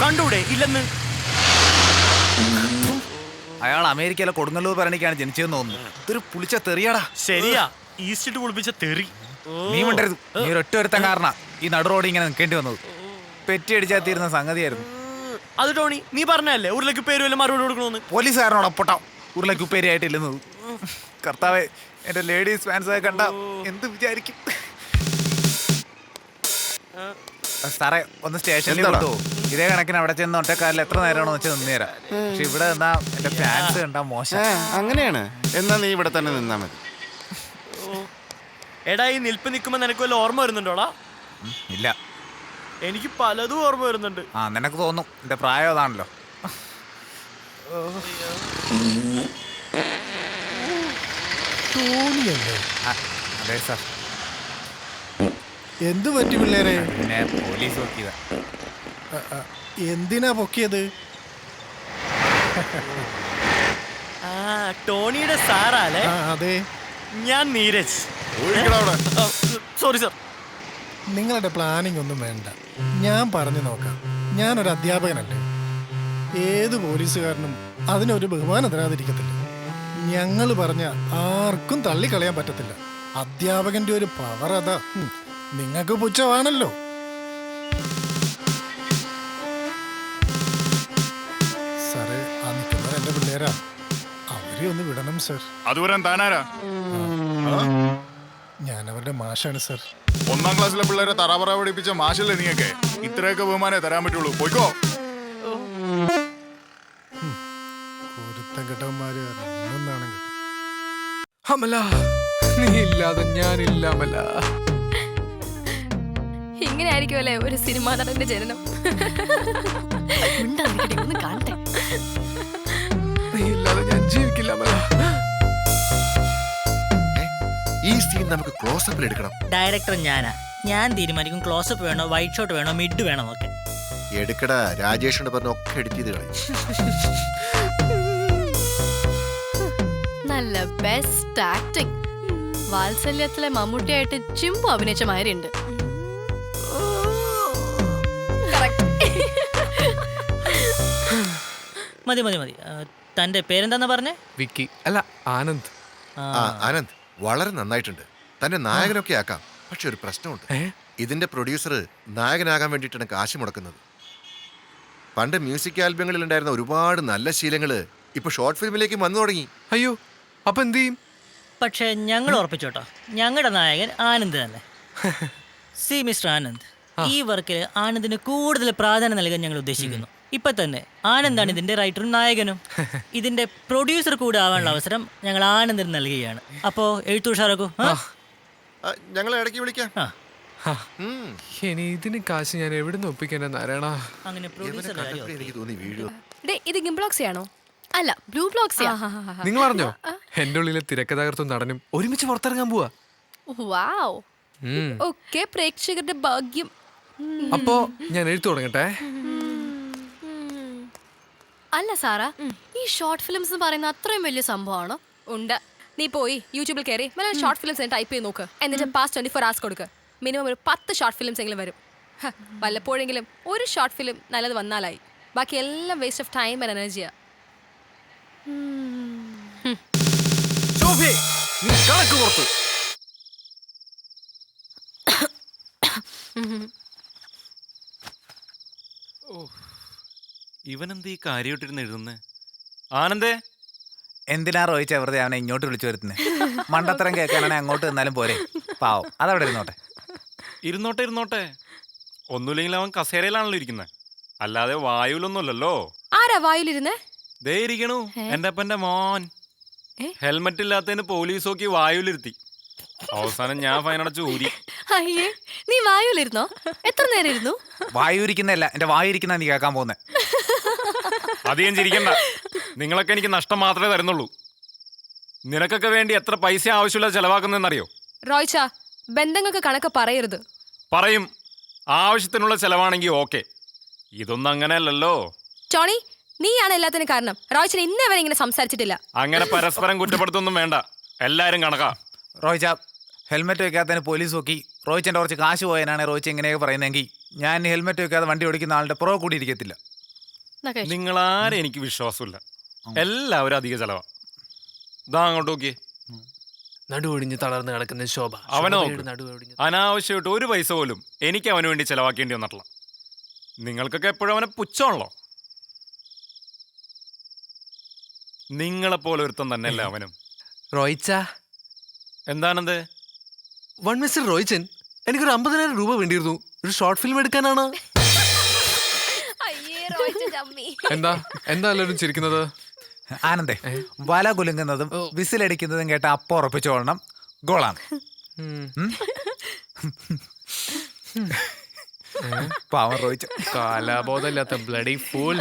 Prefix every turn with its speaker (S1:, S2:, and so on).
S1: കണ്ടൂടെ ഇല്ലെന്ന്. അയാൾ അമേരിക്കയിലെ കൊടുങ്ങല്ലൂർ ഭരണിക്കാണ് ജനിച്ചതെന്ന് തോന്നുന്നു. ഇതൊരു പുളിച്ച തെറിയാടാ.
S2: ശരിയാ, ഈസ്റ്റിട്ട് കുളിപ്പിച്ച തെറി.
S1: നീ മിണ്ടരുത്. നീ ഒരൊറ്റ ഒരുത്തൻ കാരണ ഈ നടു റോഡ് ഇങ്ങനെ നിൽക്കേണ്ടി വന്നത്. പെറ്റി അടിച്ചാൽ തീരുന്ന സംഗതിയായിരുന്നു
S2: അത്. ടോണി, നീ പറഞ്ഞല്ലേ ഉരുളക്ക് പേര് വല്ല മറുപടി കൊടുക്കണമെന്ന്.
S1: പോലീസുകാരനോടൊപ്പട്ട ഉരുളക്ക് ഉപ്പേരിയായിട്ടില്ലെന്നത്. കർത്താവേ, എന്റെ ലേഡീസ് ഫാൻസ് കണ്ട എന്ത് വിചാരിക്കും? സാറേ, ഒന്ന് സ്റ്റേഷനിൽ വിട്ടോ. ഇതേ കണക്കിന് അവിടെ ചെന്ന് ഒറ്റക്കാരിൽ എത്ര നേരമാണോ വെച്ചാൽ നിന്നേരാ. പക്ഷെ ഇവിടെ നിന്നാ എന്റെ ഫാൻസ് കണ്ടാ മോശം.
S3: അങ്ങനെയാണ്. എന്നാ നീ ഇവിടെ തന്നെ നിന്നാ മതി.
S2: എടാ, ഈ നിൽപ്പ് നിൽക്കുമ്പോ നിനക്ക് വല്ല ഓർമ്മ വരുന്നുണ്ടോടാ?
S1: ഇല്ല,
S2: എനിക്ക് പലതും ഓർമ്മ വരുന്നുണ്ട്.
S1: നിനക്ക് തോന്നും, എന്റെ പ്രായം അതാണല്ലോ. അതെ സാർ.
S4: എന്തു പറ്റി പിള്ളേരെ?
S1: പിന്നെ പോലീസ് നോക്കിയതാ.
S4: എന്തിനാ പൊക്കിയത്?
S2: ടോണിയുടെ സാറല്ലേ?
S4: അതെ,
S2: ഞാൻ നീരജ്. Sorry sir.
S4: നിങ്ങളുടെ പ്ലാനിങ് ഒന്നും വേണ്ട, ഞാൻ പറഞ്ഞു നോക്കാം. ഞാനൊരു അധ്യാപകനല്ലേ. ഏത് പോലീസുകാരനും അതിനൊരു ബഹുമാനം തരാതിരിക്കത്തില്ല. ഞങ്ങൾ പറഞ്ഞ ആർക്കും തള്ളിക്കളയാൻ പറ്റത്തില്ല. അധ്യാപകന്റെ ഒരു പവർ അതാ. നിങ്ങൾക്ക് പുച്ഛമാണല്ലോ. സാറേ, ആ നിൽക്കുന്നവർ എന്റെ പിള്ളേരാ. അവരെ ഒന്ന് വിടണം സർ.
S5: അതുവരാൻ താനാരാ?
S4: ഞാൻ അവരുടെ മാഷാണ് സർ.
S5: 1ാം ക്ലാസ്സിലെ പിള്ളേരെ തറാപറ പഠിപ്പിച്ച മാഷല്ലേ നീയൊക്കെ? ഇത്രയൊക്കെ ബഹുമാനേ തരാൻ പറ്റുള്ളൂ. പോയിക്കോ.
S4: ഒരുത്തം കെട്ടവന്മാര് ഒന്നാണ് കേട്ടോ.
S6: അമല, നീ ഇല്ലാതെ ഞാനില്ല അമല.
S7: ഇങ്ങനെ ആയിരിക്കുമല്ലേ ഒരു സിനിമാ നടന്റെ ജനനം. ഒന്ന് കാണട്ടെ.
S6: നീ ഇല്ലാതെ ഞാൻ ജീവിക്കില്ല അമല.
S3: ഈ സീൻ നമുക്ക് ക്ലോസപ്പിൽ എടുക്കണം.
S8: ഡയറക്ടർ ഞാനാ. ഞാൻ തീരുമാനിക്കും ക്ലോസപ്പ് വേണോ, വൈറ്റ് ഷോട്ട് വേണോ, മിഡ് വേണോ ഒക്കെ.
S3: എടുക്കടാ, രാജേഷിനോട് പറഞ്ഞ ഒക്കെ എഡിറ്റ് ചെയ്ത് കളയും.
S7: നല്ല ബെസ്റ്റ് ആക്ടിങ്. വാത്സല്യത്തിലെ മമ്മൂട്ടിയായിട്ട് ചിമ്പു അഭിനയിച്ച മാതിരിയുണ്ട്.
S8: മതി മതി മതി. തന്റെ പേരെന്താന്ന് പറഞ്ഞേ?
S6: വിക്കി അല്ല, ആനന്ദ്.
S3: ആനന്ദ്, വളരെ നന്നായിട്ടുണ്ട്. തന്നെ നായകനൊക്കെ ആക്കാം. പക്ഷെ ഒരു പ്രശ്നമുണ്ട്. ഇതിന്റെ പ്രൊഡ്യൂസർ നായകനാകാൻ വേണ്ടിയിട്ടാണ് കാശ് മുടക്കുന്നത്. പണ്ട് മ്യൂസിക് ആൽബങ്ങളിൽ ഉണ്ടായിരുന്ന ഒരുപാട് നല്ല ശീലങ്ങള് ഇപ്പൊ ഷോർട്ട് ഫിലിമിലേക്ക് വന്നു തുടങ്ങി.
S6: അയ്യോ, അപ്പൊ എന്ത് ചെയ്യും?
S8: പക്ഷെ ഞങ്ങൾ ഉറപ്പിച്ചോട്ടോ, ഞങ്ങളുടെ നായകൻ ആനന്ദ് തന്നെ. സി മിസ്റ്റർ ആനന്ദ്, ഈ വർക്കിൽ ആനന്ദിന് കൂടുതൽ പ്രാധാന്യം നൽകാൻ ഞങ്ങൾ ഉദ്ദേശിക്കുന്നു. ഇപ്പൊ തന്നെ ആനന്ദാണ് ഇതിന്റെ റൈറ്ററും നായകനും. ഇതിന്റെ പ്രൊഡ്യൂസർ കൂടെ ആവാനുള്ള അവസരം ഞങ്ങൾ ആനന്ദിന് നൽകുകയാണ്. അപ്പോ എഴുത്തു ഉഷാറാക്കൂ.
S3: ഞങ്ങളെ ഇടയ്ക്ക് വിളിക്കാം.
S6: ഇനി ഇതിന് കാശ് ഞാൻ എവിടുന്ന് ഒപ്പിക്കേണ്ട നാരായണ?
S8: അങ്ങനെ പ്രൊഡ്യൂസർ
S3: എനിക്ക് തോന്നി വീഡിയോ.
S7: ഇത് ഗിംബ്ലോക്സി ആണോ? അല്ല, ബ്ലൂ ബ്ലോക്സി.
S6: നിങ്ങൾ അറിഞ്ഞോ, എന്റെ ഉള്ളിലെ തിരക്കഥാകൃത്തും നടനും ഒരുമിച്ച് പുറത്തിറങ്ങാൻ പോവാ.
S7: വാവ്. ഒക്കെ പ്രേക്ഷകരുടെ ഭാഗ്യം.
S6: അപ്പോ ഞാൻ എഴുത്തു തുടങ്ങട്ടെ.
S7: അല്ല സാറാ, ഈ ഷോർട്ട് ഫിലിംസ് പറയുന്ന അത്രയും വലിയ സംഭവമാണോ? ഉണ്ട്. നീ പോയി യൂട്യൂബിൽ കയറി ഷോർട്ട് ഫിലിംസ് ടൈപ്പ് ചെയ്ത് നോക്ക്. എന്നിട്ട് പാസ്റ്റ് 24 hours കൊടുക്കുക. മിനിമം ഒരു 10 ഷോർട്ട് ഫിലിംസ് എങ്കിലും വരും. വല്ലപ്പോഴെങ്കിലും ഒരു ഷോർട്ട് ഫിലിം നല്ലത് വന്നാലായി. ബാക്കി എല്ലാം വേസ്റ്റ് ഓഫ് ടൈം ആൻഡ് എനർജിയാ.
S2: ഇവനെന്ത് ഈ കാര്യമായിട്ടിരുന്ന് എഴുതുന്നേ? ആനന്ദേ,
S1: എന്തിനാ റോയിച്ച വെറുതെ അവനെ ഇങ്ങോട്ട് വിളിച്ചു വരുത്തുന്നത്? മണ്ടത്തരം കേൾക്കാനാണെങ്കിൽ അങ്ങോട്ട് നിന്നാലും പോരെ. പാവം, അതവിടെ ഇരുന്നോട്ടെ.
S2: ഇരുന്നോട്ടെ. ഒന്നുമില്ലെങ്കിൽ അവൻ കസേരയിലാണല്ലോ ഇരിക്കുന്നത്, അല്ലാതെ വായുവിലൊന്നുമല്ലല്ലോ.
S7: ആരാ വായുലിരുന്നേ?
S2: ദേ ഇരിക്കണു എന്റെ അപ്പന്റെ മോൻ. ഹെൽമെറ്റ് ഇല്ലാത്തതിന് പോലീസ് നോക്കി വായുവിലിരുത്തി. അവസാനം ഞാൻ ഫൈനടച്ച് ഊരി.
S7: അയ്യേ, നീ വായുലിരുന്നോ? എത്ര നേരം ഇരുന്നു?
S1: വായുരിക്കുന്നല്ല, എന്റെ വായിരിക്കുന്ന നീ കേൾക്കാൻ പോകുന്നത്.
S2: അധികം ചിരിക്കണ്ട. നിങ്ങളൊക്കെ എനിക്ക് നഷ്ടം മാത്രമേ തരുന്നുള്ളൂ. നിനക്കൊക്കെ വേണ്ടി എത്ര പൈസ ആവശ്യമില്ല ചെലവാക്കുന്നതെന്നറിയോ?
S7: റോയ്ച്ച, ബന്ധങ്ങൾക്ക് കണക്ക് പറയരുത്.
S2: പറയും, ആവശ്യത്തിനുള്ള ചെലവാണെങ്കിൽ ഓക്കെ. ഇതൊന്നും അങ്ങനെയല്ലല്ലോ.
S7: ടോണി, നീയാണ് എല്ലാത്തിനും കാരണം. റോയ്ച്ചൻ ഇന്നേ വരെ ഇങ്ങനെ സംസാരിച്ചിട്ടില്ല.
S2: അങ്ങനെ പരസ്പരം കുറ്റപ്പെടുത്തൊന്നും വേണ്ട. എല്ലാരും കണക്കാ.
S1: റോയിച്ച, ഹെൽമെറ്റ് വെക്കാത്തതിന് പോലീസ് നോക്കി റോയിച്ചൻ്റെ കുറച്ച് കാശ് പോയതിനാണ് റോയിച്ച് ഇങ്ങനെയൊക്കെ പറയുന്നതെങ്കിൽ ഞാൻ ഹെൽമെറ്റ് വെക്കാതെ വണ്ടി ഓടിക്കുന്ന ആളുടെ പുറകെ കൂടി ഇരിക്കത്തില്ല.
S2: നിങ്ങളാരും എനിക്ക് വിശ്വാസമില്ല. എല്ലാവരും അധിക ചെലവാ. ഇതാ അങ്ങോട്ട് നോക്കിയേ.
S6: നടുവൊടിഞ്ഞ് തളർന്ന് കിടക്കുന്ന ശോഭ.
S2: അവനോ
S6: ശോഭയുടെ നടുവൊടിഞ്ഞ്
S2: അനാവശ്യമായിട്ട് ഒരു പൈസ പോലും എനിക്ക് അവന് വേണ്ടി ചെലവാക്കേണ്ടി വന്നിട്ടില്ല. നിങ്ങൾക്കൊക്കെ എപ്പോഴും അവനെ പുച്ഛമാണല്ലോ. നിങ്ങളെപ്പോലെ ഒരുത്തം തന്നെയല്ലേ അവനും.
S6: റോയിച്ച,
S2: എന്താണെന്ത്?
S6: വൺ മിസ്റ്റർ റോയിച്ചൻ, എനിക്കൊരു 50,000 രൂപ വേണ്ടിയിരുന്നു. ഒരു ഷോർട്ട് ഫിലിം എടുക്കാനാണ്. എന്താ എന്താ എല്ലാവരും ചിരിക്കുന്നത്?
S1: ആനന്ദേ, വല കുലുങ്ങുന്നതും വിസിലടിക്കുന്നതും കേട്ട അപ്പം ഉറപ്പിച്ചോളണം, ഗോളാണ്. പാവം റോയിച്ച.
S6: കാലാബോധമില്ലാത്ത ബ്ലഡി ഫൂൾ.